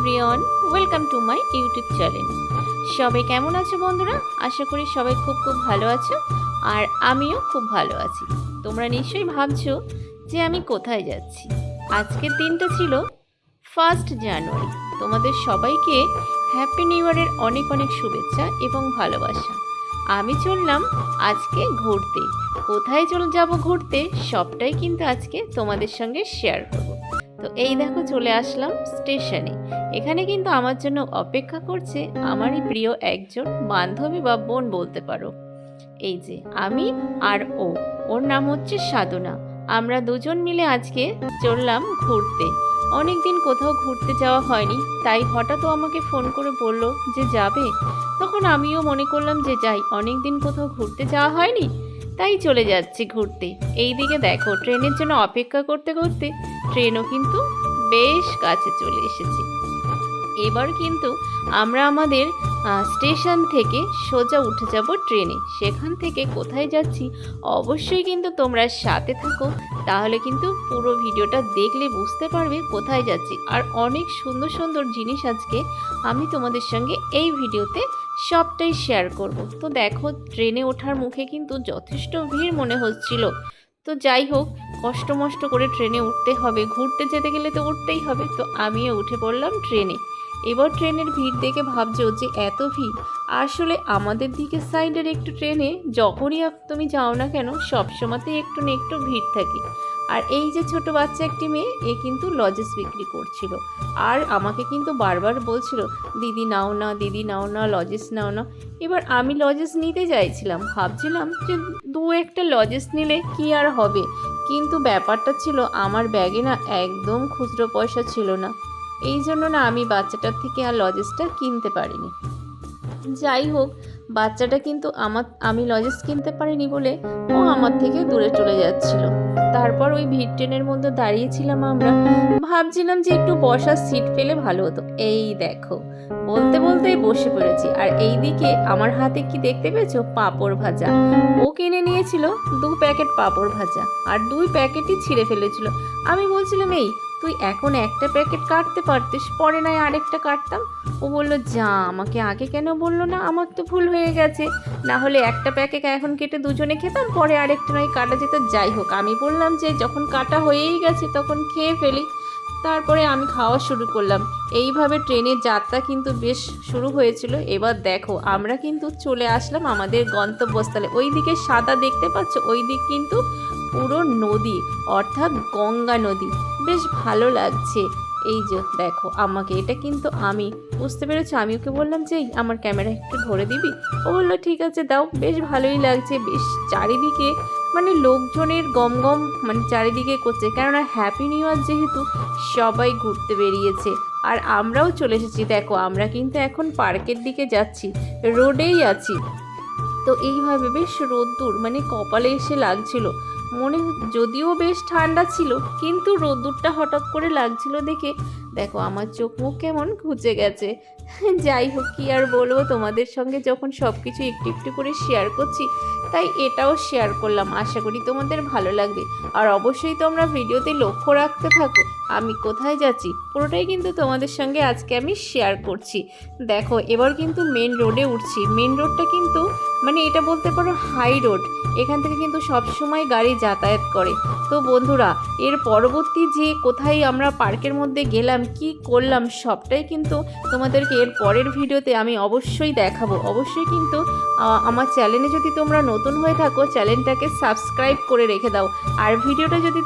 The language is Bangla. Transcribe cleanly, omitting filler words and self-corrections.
Everyone, welcome to my YouTube channel. সবাই কেমন আছো বন্ধুরা? আশা করি সবাই খুব ভালো আছো, আর আমিও খুব ভালো আছি। তোমরা নিশ্চয়ই ভাবছো যে আমি কোথায় যাচ্ছি। আজকের দিনটা ছিল 1 জানুয়ারি। তোমাদের সবাইকে হ্যাপি নিউ ইয়ারের অনেক অনেক শুভেচ্ছা এবং ভালোবাসা। আমি চললাম আজকে ঘুরতে। কোথায় যাব ঘুরতে সবটাই কিন্তু আজকে তোমাদের সঙ্গে শেয়ার করব। তো এই দেখো চলে আসলাম স্টেশনে। এখানে কিন্তু আমার জন্য অপেক্ষা করছে আমারই প্রিয় একজন বান্ধবী বা বোন বলতে পারো। এই যে আমি আর ওর নাম হচ্ছে সাধনা। আমরা দুজন মিলে আজকে চললাম ঘুরতে। অনেক দিন কোথাও ঘুরতে যাওয়া হয়নি, তাই হঠাৎ ও আমাকে ফোন করে বলল যে যাবে। তখন আমিও মনে করলাম যে যাই, অনেক দিন কোথাও ঘুরতে যাওয়া হয়নি, তাই চলে যাচ্ছি ঘুরতে। এই দিকে দেখো ট্রেনের জন্য অপেক্ষা করতে করতে ট্রেনও কিন্তু বেশ কাছে চলে এসেছে। এবার কিন্তু আমরা আমাদের স্টেশন থেকে সোজা উঠে যাব ট্রেনে। সেখান থেকে কোথায় যাচ্ছি অবশ্যই কিন্তু তোমরা সাথে থাকো, তাহলে কিন্তু পুরো ভিডিওটা দেখলে বুঝতে পারবে কোথায় যাচ্ছি। আর অনেক সুন্দর সুন্দর জিনিস আজকে আমি তোমাদের সঙ্গে এই ভিডিওতে সবটাই শেয়ার করব। তো দেখো ট্রেনে ওঠার মুখে কিন্তু যথেষ্ট ভিড় মনে হচ্ছিল। তো যাই হোক, কষ্ট মষ্ট করে ট্রেনে উঠতে হবে, ঘুরতে যেতে গেলে তো উঠতেই হবে। তো আমিও উঠে পড়লাম ট্রেনে। এবার ট্রেনের ভিড় দেখে ভাবছো যে এত ভিড়। আসলে আমাদের দিকে সাইডের একটু ট্রেনে যখনই তুমি যাও না কেন সবসময়তেই একটু না একটু ভিড় থাকে। আর এই যে ছোট বাচ্চা একটি মেয়ে, এ কিন্তু লজেস বিক্রি করছিল, আর আমাকে কিন্তু বারবার বলছিল দিদি নাও না, দিদি নাও না, লজেস নাও না। এবার আমি লজেস নিতে চাইছিলাম, ভাবছিলাম যে একটা লজেস নিলে কি আর হবে, কিন্তু ব্যাপারটা ছিল আমার ব্যাগে না একদম খুচরো পয়সা ছিল না। এই জন্য না আমি বাচ্চাটার থেকে আর লজেসটা কিনতে পারিনি। যাই হোক, বাচ্চাটা কিন্তু আমি লজেস কিনতে পারিনি বলে ও আমার থেকে দূরে চলে যাচ্ছিল। তারপর ওই ভিড় ট্রেনের মধ্যে দাঁড়িয়েছিলাম আমরা, ভাবছিলাম যে একটু বসার সিট পেলে ভালো হতো। এই দেখো বলতে বলতেই বসে পড়েছি। আর এই দিকে আমার হাতে কি দেখতে পেয়েছো? পাঁপড় ভাজা। ও কিনে নিয়েছিল 2 প্যাকেট পাঁপড় ভাজা, আর 2 প্যাকেটই ছিঁড়ে ফেলেছিল। আমি বলছিলাম এই তুই এখন একটা প্যাকেট কাটতে পারতিস, পরে নয় আরেকটা কাটতাম। ও বললো যা, আমাকে আগে কেন বললো না, আমার তো ভুল হয়ে গেছে, না হলে একটা প্যাকেট এখন কেটে দুজনে খেতাম, পরে আরেকটা নয় কাটা যেত। যাই হোক, আমি বললাম যে যখন কাটা হয়েই গেছে তখন খেয়ে ফেলি। তারপরে আমি খাওয়া শুরু করলাম। এইভাবে ট্রেনের যাত্রা কিন্তু বেশ শুরু হয়েছিল। এবার দেখো আমরা কিন্তু চলে আসলাম আমাদের গন্তব্যস্থলে। ওই দিকে সাদা দেখতে পাচ্ছ, ওই দিক কিন্তু পুরো নদী, অর্থাৎ গঙ্গা নদী। বেশ ভালো লাগছে। এই যে দেখো আমাকে, এটা কিন্তু আমি, বুঝতে পেরেছো? আমি ওকে বললাম যে আমার ক্যামেরা একটু ধরে দিবি। ও বললো ঠিক আছে দাও। বেশ ভালোই লাগছে, বেশ চারিদিকে মানে লোকজনের গমগম মানে চারিদিকে করছে, কেননা হ্যাপি নিউ ইয়ার যেহেতু সবাই ঘুরতে বেরিয়েছে। আর আমরাও চলে এসেছি। দেখো আমরা কিন্তু এখন পার্কের দিকে যাচ্ছি, রোডেই আছি। তো এইভাবে বেশ রোদ্দুর মানে কপালে এসে লাগছিল। যদিও বেশ ঠান্ডা ছিল, কিন্তু রোদ্দুরটা হঠাৎ করে লাগছিল দেখে দেখো আমার চোখ মুখ কেমন ঘুচে গেছে। যাই হোক, কি আর বলবো, তোমাদের সঙ্গে যখন সব কিছু একটু একটু করে শেয়ার করছি, তাই এটাও শেয়ার করলাম। আশা করি তোমাদের ভালো লাগবে। আর অবশ্যই তোমরা ভিডিওতে লক্ষ্য রাখতে থাকো আমি কোথায় যাচ্ছি, পুরোটাই কিন্তু তোমাদের সঙ্গে আজকে আমি শেয়ার করছি। দেখো এবার কিন্তু মেন রোডে উঠছি। মেন রোডটা কিন্তু মানে এটা বলতে পারো হাই রোড, এখান থেকে কিন্তু সবসময় গাড়ি যাতায়াত করে। তো বন্ধুরা, এর পরবর্তী যে কোথায় আমরা পার্কের মধ্যে গেলাম, কি করলাম, সবটাই কিন্তু তোমাদেরকে এর পরের ভিডিওতে আমি অবশ্যই দেখাবো। অবশ্যই কিন্তু আমার চ্যানেলে যদি তোমরা নতুন হয়ে থাকো, চ্যানেলটাকে সাবস্ক্রাইব করে রেখে দাও। আর ভিডিওটা যদি